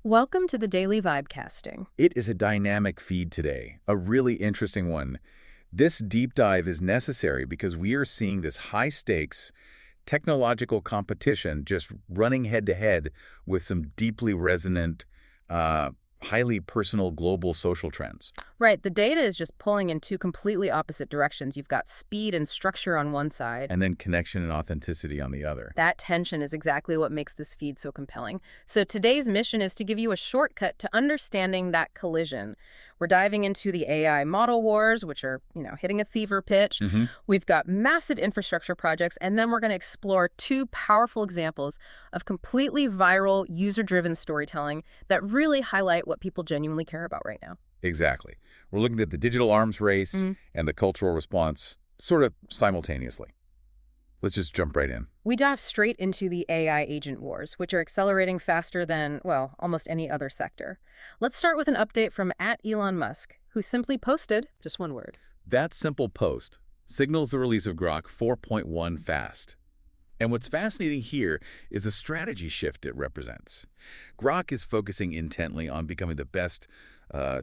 Welcome to the Daily Vibecasting. It is a dynamic feed today, a really interesting one. This deep dive is necessary because we are seeing this high-stakes technological competition just running head-to-head with some deeply resonant, highly personal global social trends. Right, the data is just pulling in two completely opposite directions. You've got speed and structure on one side. And then connection and authenticity on the other. That tension is exactly what makes this feed so compelling. So today's mission is to give you a shortcut to understanding that collision. We're diving into the AI model wars, which are, hitting a fever pitch. We've got massive infrastructure projects, and then we're going to explore two powerful examples of completely viral, user-driven storytelling that really highlight what people genuinely care about right now. Exactly. We're looking at the digital arms race and the cultural response sort of simultaneously. Let's just jump right in. We dive straight into the AI agent wars, which are accelerating faster than, almost any other sector. Let's start with an update from @Elon Musk, who simply posted just one word. That simple post signals the release of Grok 4.1 fast. And what's fascinating here is the strategy shift it represents. Grok is focusing intently on becoming the best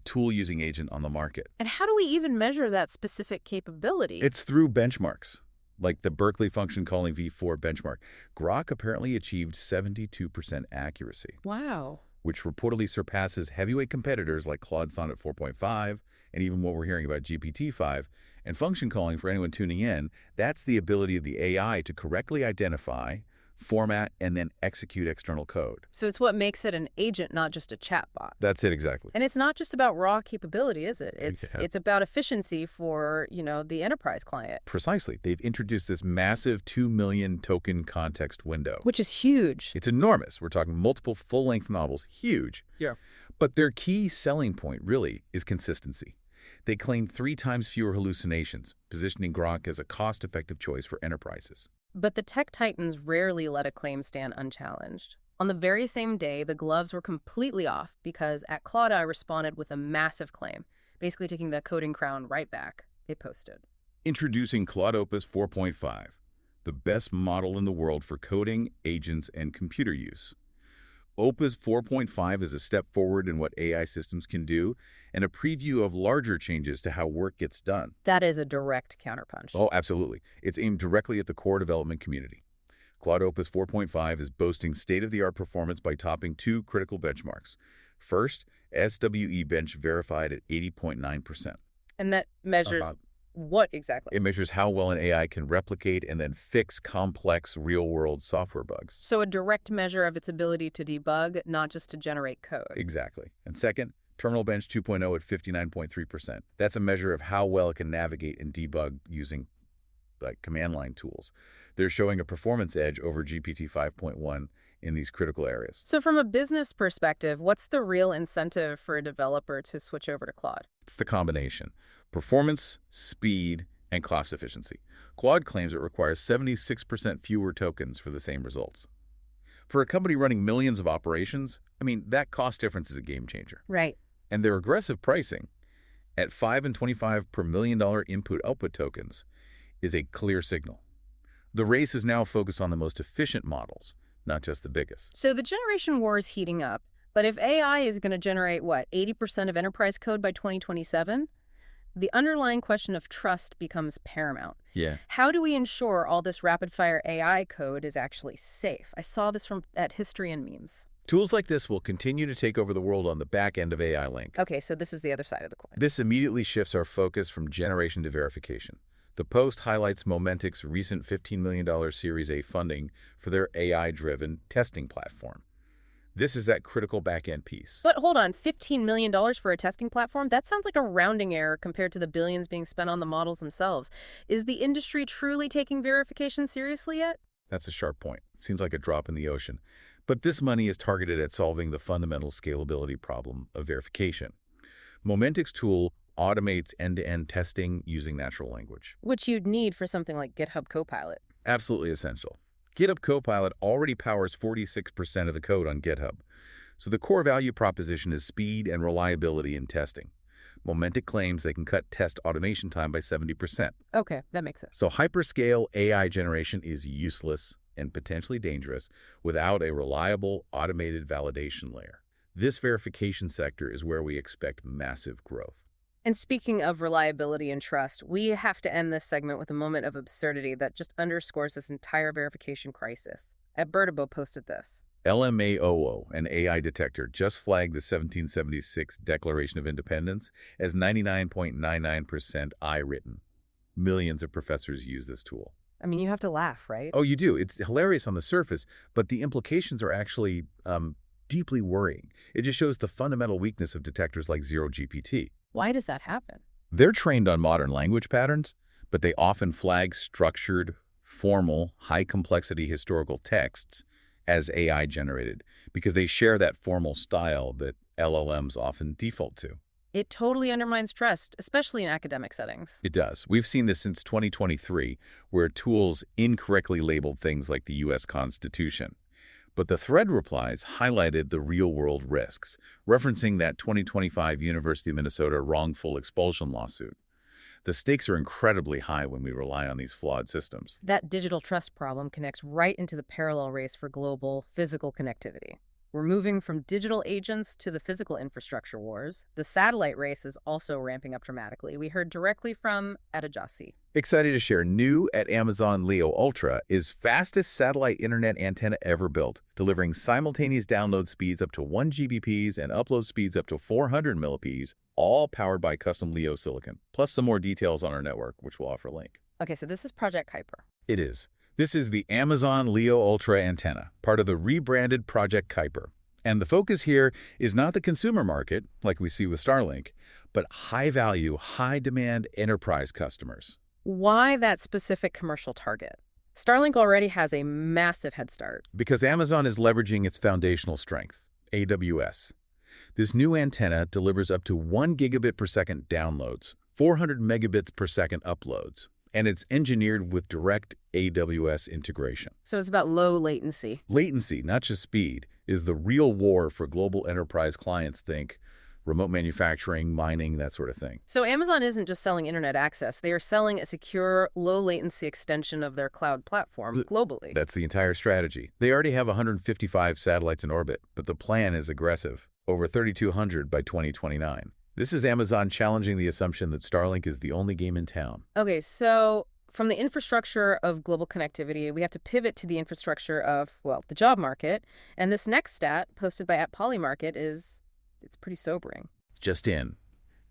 tool-using agent on the market. And how do we even measure that specific capability? It's through benchmarks, like the Berkeley function calling V4 benchmark. Grok apparently achieved 72% accuracy. Wow. Which reportedly surpasses heavyweight competitors like Claude Sonnet 4.5 and even what we're hearing about GPT-5. And function calling, for anyone tuning in, that's the ability of the AI to correctly identify, format, and then execute external code. So it's what makes it an agent, not just a chatbot. That's it, exactly. And it's not just about raw capability, is it? It's about efficiency for, the enterprise client. Precisely. They've introduced this massive 2 million token context window. Which is huge. It's enormous. We're talking multiple full-length novels. Huge. Yeah. But their key selling point, really, is consistency. They claim 3 times fewer hallucinations, positioning Grok as a cost-effective choice for enterprises. But the tech titans rarely let a claim stand unchallenged. On the very same day, the gloves were completely off because Claude responded with a massive claim, basically taking the coding crown right back. They posted. Introducing Claude Opus 4.5, the best model in the world for coding, agents, and computer use. Opus 4.5 is a step forward in what AI systems can do and a preview of larger changes to how work gets done. That is a direct counterpunch. Oh, absolutely. It's aimed directly at the core development community. Claude Opus 4.5 is boasting state-of-the-art performance by topping 2 critical benchmarks. First, SWE bench verified at 80.9%. And that measures what exactly? It measures how well an AI can replicate and then fix complex real-world software bugs. So a direct measure of its ability to debug, not just to generate code. Exactly. And second, Terminal Bench 2.0 at 59.3%. That's a measure of how well it can navigate and debug using command line tools. They're showing a performance edge over GPT 5.1 in these critical areas. So from a business perspective, what's the real incentive for a developer to switch over to Claude? It's the combination: performance, speed, and cost efficiency. Claude claims it requires 76% fewer tokens for the same results. For a company running millions of operations, that cost difference is a game changer. Right. And their aggressive pricing at $5 and $25 per $1 million input-output tokens is a clear signal. The race is now focused on the most efficient models, not just the biggest. So the generation war is heating up, but if AI is going to generate, 80% of enterprise code by 2027? The underlying question of trust becomes paramount. Yeah. How do we ensure all this rapid-fire AI code is actually safe? I saw this at History and Memes. Tools like this will continue to take over the world on the back end of AI Link. Okay, so this is the other side of the coin. This immediately shifts our focus from generation to verification. The post highlights Momentic's recent $15 million Series A funding for their AI-driven testing platform. This is that critical back-end piece. But hold on, $15 million for a testing platform? That sounds like a rounding error compared to the billions being spent on the models themselves. Is the industry truly taking verification seriously yet? That's a sharp point. Seems like a drop in the ocean. But this money is targeted at solving the fundamental scalability problem of verification. Momentic's tool automates end-to-end testing using natural language. Which you'd need for something like GitHub Copilot. Absolutely essential. GitHub Copilot already powers 46% of the code on GitHub. So the core value proposition is speed and reliability in testing. Momentic claims they can cut test automation time by 70%. Okay, that makes sense. So hyperscale AI generation is useless and potentially dangerous without a reliable automated validation layer. This verification sector is where we expect massive growth. And speaking of reliability and trust, we have to end this segment with a moment of absurdity that just underscores this entire verification crisis. Albertabo posted this. LMAOO, an AI detector, just flagged the 1776 Declaration of Independence as 99.99% I-written. Millions of professors use this tool. I mean, you have to laugh, right? Oh, you do. It's hilarious on the surface, but the implications are actually deeply worrying. It just shows the fundamental weakness of detectors like ZeroGPT. Why does that happen? They're trained on modern language patterns, but they often flag structured, formal, high-complexity historical texts as AI-generated because they share that formal style that LLMs often default to. It totally undermines trust, especially in academic settings. It does. We've seen this since 2023, where tools incorrectly labeled things like the U.S. Constitution. But the thread replies highlighted the real-world risks, referencing that 2025 University of Minnesota wrongful expulsion lawsuit. The stakes are incredibly high when we rely on these flawed systems. That digital trust problem connects right into the parallel race for global physical connectivity. We're moving from digital agents to the physical infrastructure wars. The satellite race is also ramping up dramatically. We heard directly from Adajasi. Excited to share new at Amazon Leo Ultra is fastest satellite internet antenna ever built, delivering simultaneous download speeds up to 1 Gbps and upload speeds up to 400 Mbps, all powered by custom Leo silicon, plus some more details on our network, which we'll offer a link. Okay, so this is Project Kuiper. It is. This is the Amazon Leo Ultra antenna, part of the rebranded Project Kuiper. And the focus here is not the consumer market, like we see with Starlink, but high-value, high-demand enterprise customers. Why that specific commercial target? Starlink already has a massive head start. Because Amazon is leveraging its foundational strength, AWS. This new antenna delivers up to 1 gigabit per second downloads, 400 megabits per second uploads, and it's engineered with direct AWS integration. So it's about low latency. Latency, not just speed, is the real war for global enterprise clients. Think remote manufacturing, mining, that sort of thing. So Amazon isn't just selling internet access. They are selling a secure, low-latency extension of their cloud platform globally. That's the entire strategy. They already have 155 satellites in orbit, but the plan is aggressive, over 3,200 by 2029. This is Amazon challenging the assumption that Starlink is the only game in town. Okay, so from the infrastructure of global connectivity, we have to pivot to the infrastructure of, well, the job market. And this next stat, posted by @Polymarket, it's pretty sobering. Just in.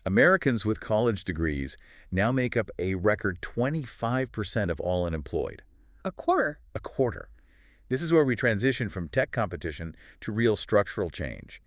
Americans with college degrees now make up a record 25% of all unemployed. A quarter. A quarter. This is where we transition from tech competition to real structural change.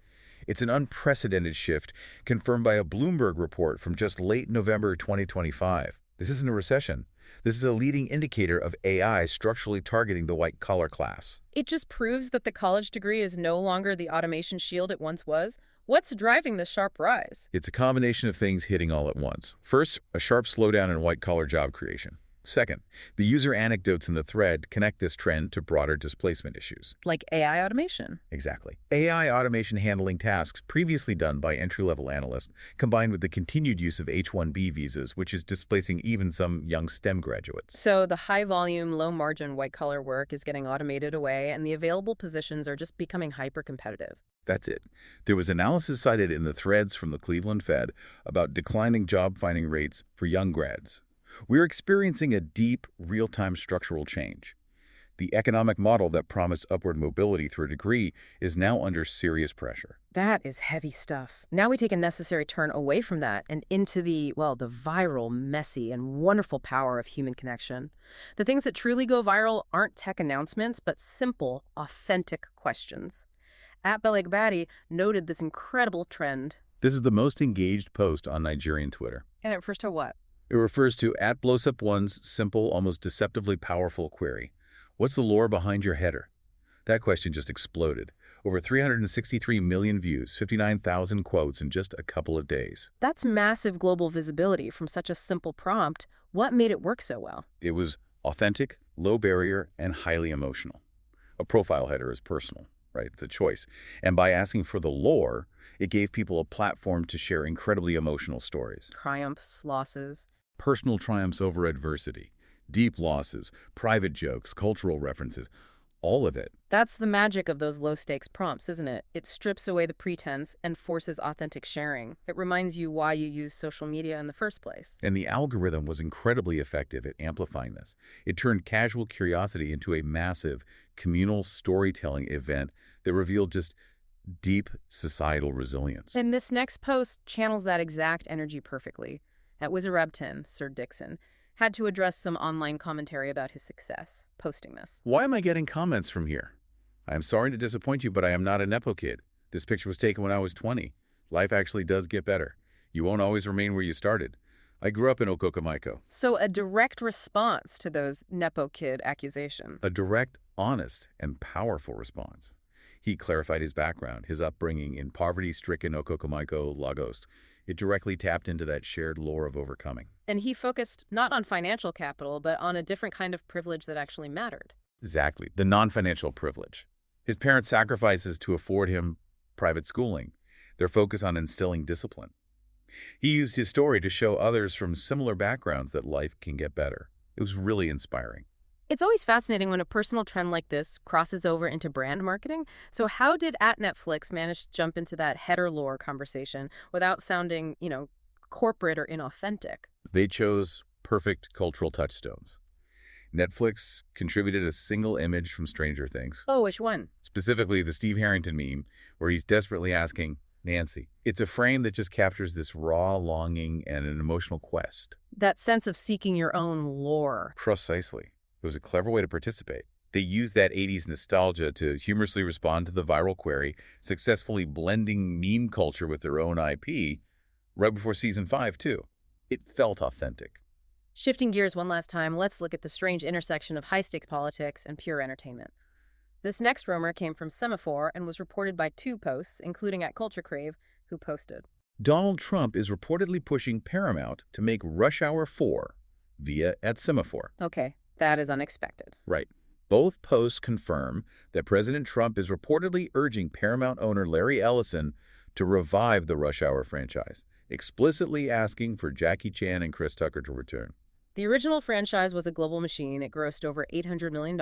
It's an unprecedented shift, confirmed by a Bloomberg report from just late November 2025. This isn't a recession. This is a leading indicator of AI structurally targeting the white-collar class. It just proves that the college degree is no longer the automation shield it once was. What's driving this sharp rise? It's a combination of things hitting all at once. First, a sharp slowdown in white-collar job creation. Second, the user anecdotes in the thread connect this trend to broader displacement issues. Like AI automation. Exactly. AI automation handling tasks previously done by entry-level analysts, combined with the continued use of H-1B visas, which is displacing even some young STEM graduates. So the high-volume, low-margin white-collar work is getting automated away, and the available positions are just becoming hyper-competitive. That's it. There was analysis cited in the threads from the Cleveland Fed about declining job-finding rates for young grads. We're experiencing a deep, real-time structural change. The economic model that promised upward mobility through a degree is now under serious pressure. That is heavy stuff. Now we take a necessary turn away from that and into the viral, messy, and wonderful power of human connection. The things that truly go viral aren't tech announcements, but simple, authentic questions. @Belegbadi noted this incredible trend. This is the most engaged post on Nigerian Twitter. And it refers to what? It refers to @BlowsUp1's simple, almost deceptively powerful query. What's the lore behind your header? That question just exploded. Over 363 million views, 59,000 quotes in just a couple of days. That's massive global visibility from such a simple prompt. What made it work so well? It was authentic, low barrier, and highly emotional. A profile header is personal, right? It's a choice. And by asking for the lore, it gave people a platform to share incredibly emotional stories. Triumphs, losses. Personal triumphs over adversity, deep losses, private jokes, cultural references, All of it. That's the magic of those low-stakes prompts, isn't it? It strips away the pretense and forces authentic sharing. It reminds you why you use social media in the first place. And the algorithm was incredibly effective at amplifying this. It turned casual curiosity into a massive communal storytelling event that revealed just deep societal resilience. And this next post channels that exact energy perfectly. At Wizarab10, Sir Dixon had to address some online commentary about his success, posting this. Why am I getting comments from here? I am sorry to disappoint you, but I am not a Nepo kid. This picture was taken when I was 20. Life actually does get better. You won't always remain where you started. I grew up in Okokomaiko. So a direct response to those Nepo kid accusations. A direct, honest, and powerful response. He clarified his background, his upbringing in poverty-stricken Okokomaiko, Lagos. It directly tapped into that shared lore of overcoming. And he focused not on financial capital, but on a different kind of privilege that actually mattered. Exactly, the non-financial privilege. His parents' sacrifices to afford him private schooling, their focus on instilling discipline. He used his story to show others from similar backgrounds that life can get better. It was really inspiring. It's always fascinating when a personal trend like this crosses over into brand marketing. So how did @Netflix manage to jump into that header lore conversation without sounding, corporate or inauthentic? They chose perfect cultural touchstones. Netflix contributed a single image from Stranger Things. Oh, which one? Specifically, the Steve Harrington meme, where he's desperately asking, Nancy. It's a frame that just captures this raw longing and an emotional quest. That sense of seeking your own lore. Precisely. It was a clever way to participate. They used that 80s nostalgia to humorously respond to the viral query, successfully blending meme culture with their own IP, right before season 5, too. It felt authentic. Shifting gears one last time, let's look at the strange intersection of high-stakes politics and pure entertainment. This next rumor came from Semaphore and was reported by 2 posts, including @CultureCrave, who posted. Donald Trump is reportedly pushing Paramount to make Rush Hour 4 via @Semaphore. Okay, that is unexpected. Right. Both posts confirm that President Trump is reportedly urging Paramount owner Larry Ellison to revive the Rush Hour franchise, explicitly asking for Jackie Chan and Chris Tucker to return. The original franchise was a global machine. It grossed over $800 million,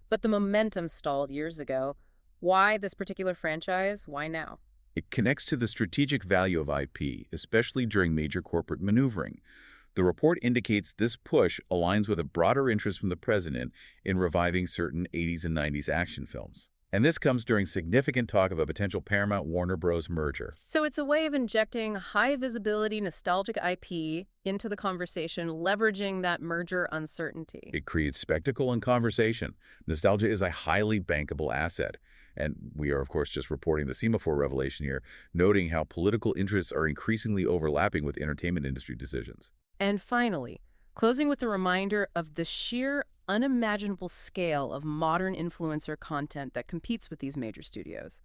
but the momentum stalled years ago. Why this particular franchise? Why now? It connects to the strategic value of IP, especially during major corporate maneuvering. The report indicates this push aligns with a broader interest from the president in reviving certain 80s and 90s action films. And this comes during significant talk of a potential Paramount-Warner Bros. Merger. So it's a way of injecting high-visibility, nostalgic IP into the conversation, leveraging that merger uncertainty. It creates spectacle and conversation. Nostalgia is a highly bankable asset. And we are, of course, just reporting the Semaphore revelation here, noting how political interests are increasingly overlapping with entertainment industry decisions. And finally, closing with a reminder of the sheer unimaginable scale of modern influencer content that competes with these major studios.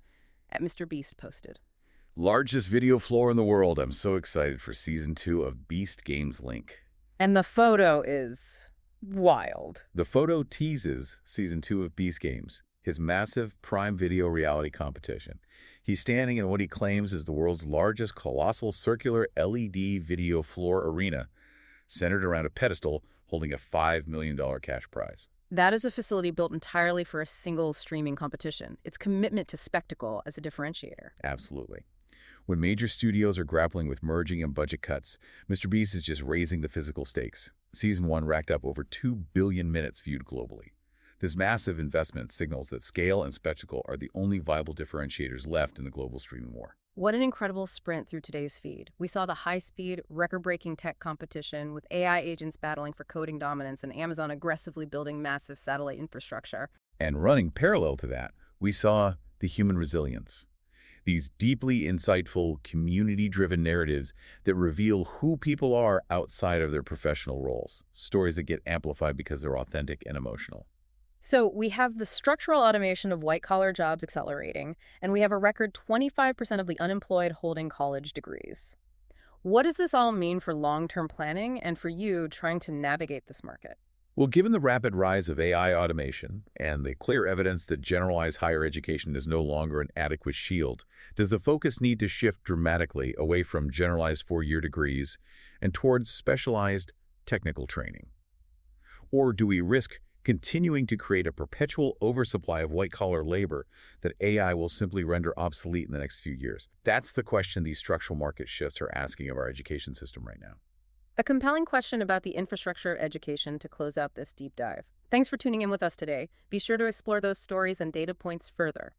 @MrBeast posted. Largest video floor in the world. I'm so excited for Season 2 of Beast Games Link. And the photo is wild. The photo teases Season 2 of Beast Games, his massive Prime Video reality competition. He's standing in what he claims is the world's largest colossal circular LED video floor arena, centered around a pedestal holding a $5 million cash prize. That is a facility built entirely for a single streaming competition. Its commitment to spectacle as a differentiator. Absolutely. When major studios are grappling with merging and budget cuts, MrBeast is just raising the physical stakes. Season 1 racked up over 2 billion minutes viewed globally. This massive investment signals that scale and spectacle are the only viable differentiators left in the global streaming war. What an incredible sprint through today's feed. We saw the high-speed, record-breaking tech competition with AI agents battling for coding dominance and Amazon aggressively building massive satellite infrastructure. And running parallel to that, we saw the human resilience. These deeply insightful, community-driven narratives that reveal who people are outside of their professional roles. Stories that get amplified because they're authentic and emotional. So we have the structural automation of white-collar jobs accelerating, and we have a record 25% of the unemployed holding college degrees. What does this all mean for long-term planning and for you trying to navigate this market? Well, given the rapid rise of AI automation and the clear evidence that generalized higher education is no longer an adequate shield, does the focus need to shift dramatically away from generalized 4-year degrees and towards specialized technical training? Or do we risk continuing to create a perpetual oversupply of white-collar labor that AI will simply render obsolete in the next few years? That's the question these structural market shifts are asking of our education system right now. A compelling question about the infrastructure of education to close out this deep dive. Thanks for tuning in with us today. Be sure to explore those stories and data points further.